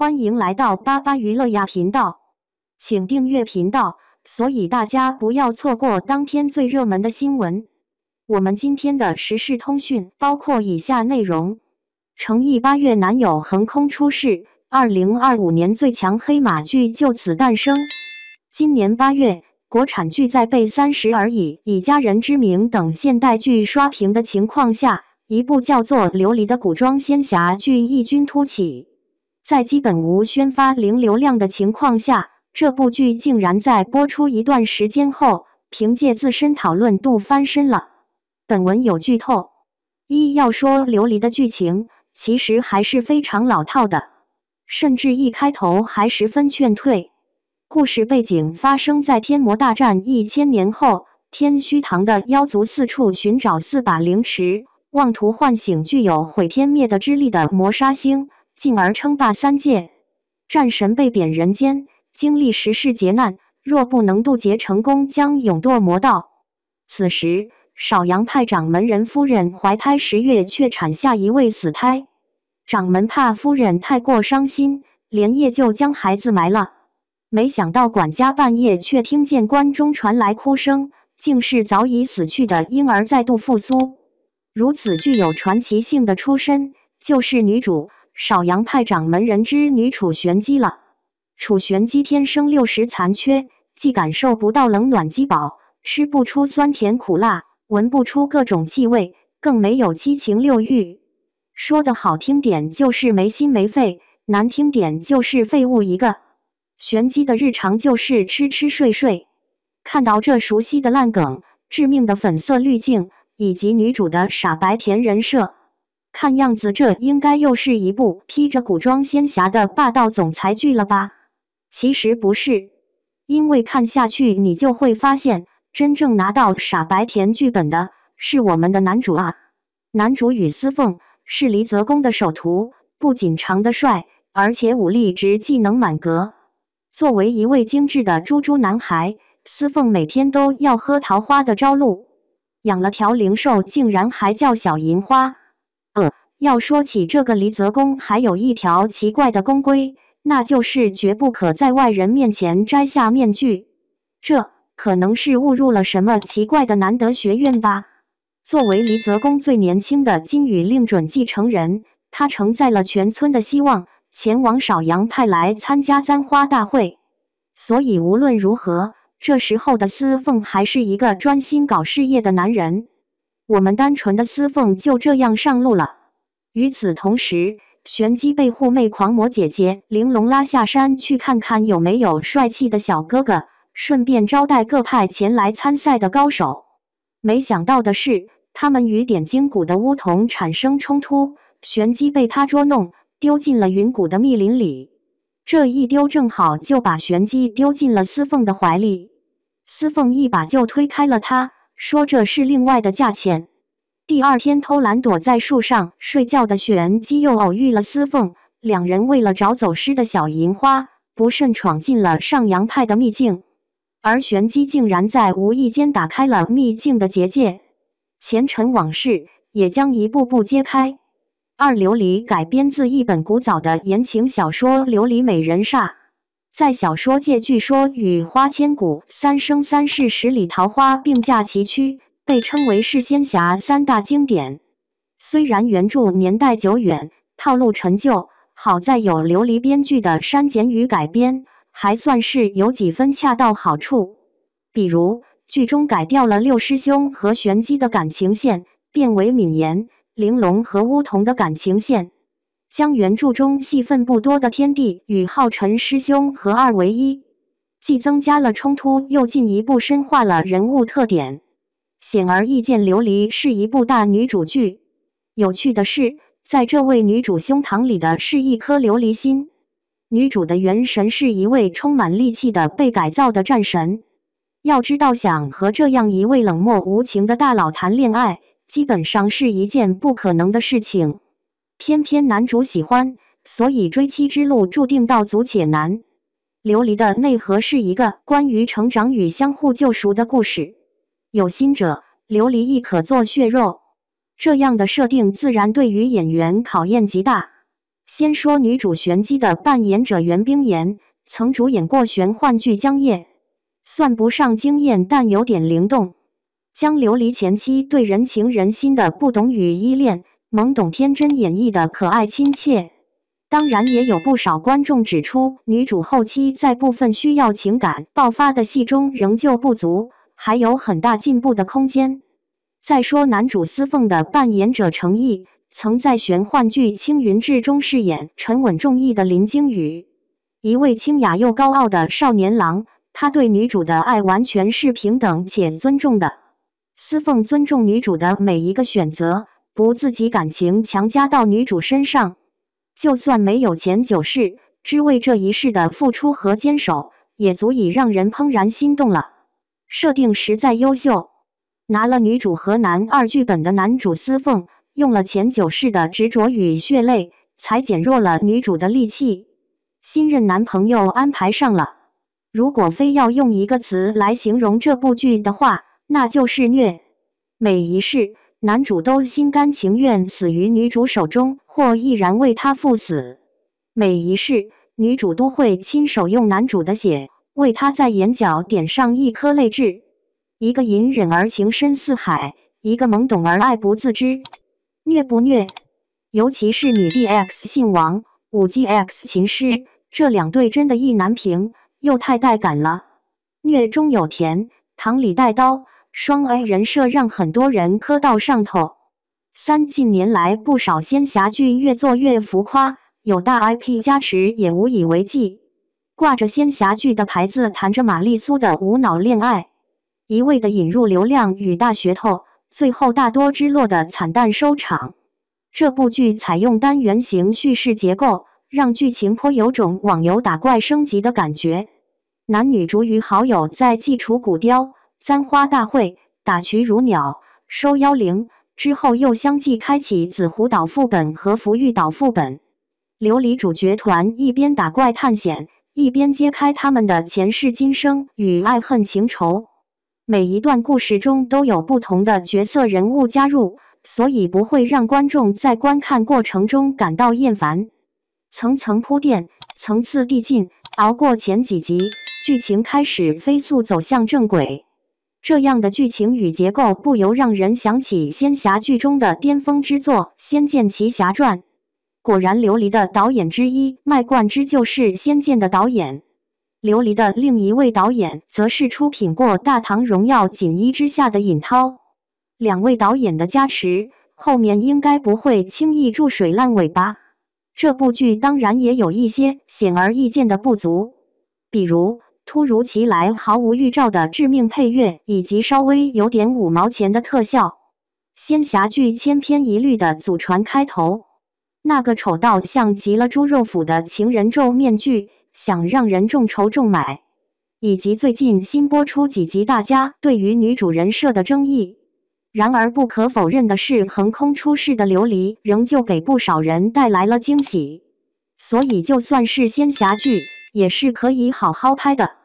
欢迎来到巴巴娱乐呀频道，请订阅频道，所以大家不要错过当天最热门的新闻。我们今天的时事通讯包括以下内容：诚毅8月男友横空出世，2025年最强黑马剧就此诞生。今年8月，国产剧在被《30而已》以家人之名等现代剧刷屏的情况下，一部叫做《琉璃》的古装仙侠剧异军突起。在基本无宣发零流量的情况下，这部剧竟然在播出一段时间后，凭借自身讨论度翻身了。本文有剧透。要说琉璃的剧情，其实还是非常老套的，甚至一开头还十分劝退。故事背景发生在天魔大战1000年后，天虚堂的妖族四处寻找4把灵池，妄图唤醒具有毁天灭地之力的魔杀星，进而称霸3界。战神被贬人间，经历10世劫难，若不能渡劫成功，将永堕魔道。此时，少阳派掌门人夫人怀胎10月，却产下一位死胎。掌门怕夫人太过伤心，连夜就将孩子埋了。没想到管家半夜却听见关中传来哭声，竟是早已死去的婴儿再度复苏。如此具有传奇性的出身，就是女主少阳派掌门人之女楚玄机了。楚玄机天生60残缺，既感受不到冷暖饥饱，吃不出酸甜苦辣，闻不出各种气味，更没有7情6欲。说的好听点就是没心没肺，难听点就是废物一个。玄机的日常就是吃吃睡睡。看到这熟悉的烂梗、致命的粉色滤镜，以及女主的傻白甜人设，看样子这应该又是一部披着古装仙侠的霸道总裁剧了吧？其实不是，因为看下去你就会发现，真正拿到傻白甜剧本的是我们的男主啊！男主宇思凤是黎泽公的首徒，不仅长得帅，而且武力值技能满格。作为一位精致的猪猪男孩，思凤每天都要喝桃花的朝露，养了条灵兽竟然还叫小银花。要说起这个黎泽公，还有一条奇怪的公规，那就是绝不可在外人面前摘下面具。这可能是误入了什么奇怪的难得学院吧。作为黎泽公最年轻的金羽令准继承人，他承载了全村的希望，前往少阳派来参加簪花大会。所以无论如何，这时候的思凤还是一个专心搞事业的男人。我们单纯的思凤就这样上路了。与此同时，玄机被护妹狂魔姐姐玲珑拉下山去看看有没有帅气的小哥哥，顺便招待各派前来参赛的高手。没想到的是，他们与点睛谷的巫童产生冲突，玄机被他捉弄，丢进了云谷的密林里。这一丢正好就把玄机丢进了思凤的怀里。思凤一把就推开了他，说这是另外的价钱。第二天偷懒躲在树上睡觉的玄机又偶遇了思凤，两人为了找走失的小银花，不慎闯进了上阳派的秘境。而玄机竟然在无意间打开了秘境的结界，前尘往事也将一步步揭开。琉璃改编自一本古早的言情小说《琉璃美人煞》，在小说界据说与花千骨、三生三世十里桃花并驾齐驱，被称为是仙侠3大经典。虽然原著年代久远，套路陈旧，好在有琉璃编剧的删减与改编，还算是有几分恰到好处。比如剧中改掉了六师兄和玄机的感情线，变为敏言、玲珑和巫童的感情线，将原著中戏份不多的天帝与浩辰师兄合二为一，既增加了冲突，又进一步深化了人物特点。显而易见，琉璃是一部大女主剧。有趣的是，在这位女主胸膛里的是一颗琉璃心。女主的元神是一位充满戾气的被改造的战神。要知道，想和这样一位冷漠无情的大佬谈恋爱，基本上是一件不可能的事情。偏偏男主喜欢，所以追妻之路注定道阻且难。琉璃的内核是一个关于成长与相互救赎的故事。有心者，琉璃亦可做血肉。这样的设定自然对于演员考验极大。先说女主玄机的扮演者袁冰妍，曾主演过玄幻剧《江夜》，算不上惊艳，但有点灵动，将琉璃前妻对人情人心的不懂与依恋、懵懂天真演绎的可爱亲切。当然，也有不少观众指出，女主后期在部分需要情感爆发的戏中仍旧不足，还有很大进步的空间。再说男主司凤的扮演者程毅，曾在玄幻剧《青云志》中饰演沉稳重义的林惊羽，一位清雅又高傲的少年郎。他对女主的爱完全是平等且尊重的。司凤尊重女主的每一个选择，不自己感情强加到女主身上。就算没有前9世，只为这一世的付出和坚守，也足以让人怦然心动了。设定实在优秀，拿了女主和男二剧本的男主司凤，用了前9世的执着与血泪，才减弱了女主的戾气。新任男朋友安排上了。如果非要用一个词来形容这部剧的话，那就是虐。每一世，男主都心甘情愿死于女主手中，或毅然为她赴死。每一世，女主都会亲手用男主的血为他在眼角点上一颗泪痣。一个隐忍而情深似海，一个懵懂而爱不自知。虐不虐？尤其是女帝 X 信王、武姬 X 琴师，这2对真的意难平，又太带感了。虐中有甜，糖里带刀，双 A 人设让很多人磕到上头。近年来不少仙侠剧越做越浮夸，有大 IP 加持也无以为继。挂着仙侠剧的牌子，谈着玛丽苏的无脑恋爱，一味的引入流量与大噱头，最后大多之落的惨淡收场。这部剧采用单元型叙事结构，让剧情颇有种网游打怪升级的感觉。男女主与好友在祭除古雕、簪花大会、打曲如鸟、收妖灵之后，又相继开启紫湖岛副本和福玉岛副本。琉璃主角团一边打怪探险，一边揭开他们的前世今生与爱恨情仇。每一段故事中都有不同的角色人物加入，所以不会让观众在观看过程中感到厌烦。层层铺垫，层次递进，熬过前几集，剧情开始飞速走向正轨。这样的剧情与结构不由让人想起仙侠剧中的巅峰之作《仙剑奇侠传》。果然，琉璃的导演之一麦冠之就是《仙剑》的导演。琉璃的另一位导演则是出品过《大唐荣耀》锦衣之下的尹涛。2位导演的加持，后面应该不会轻易注水烂尾吧。这部剧当然也有一些显而易见的不足，比如突如其来毫无预兆的致命配乐，以及稍微有点5毛钱的特效。仙侠剧千篇一律的祖传开头，那个丑到像极了猪肉脯的情人皱面具，想让人重筹重买，以及最近新播出几集大家对于女主人设的争议。然而不可否认的是，横空出世的琉璃仍旧给不少人带来了惊喜，所以就算是仙侠剧，也是可以好好拍的。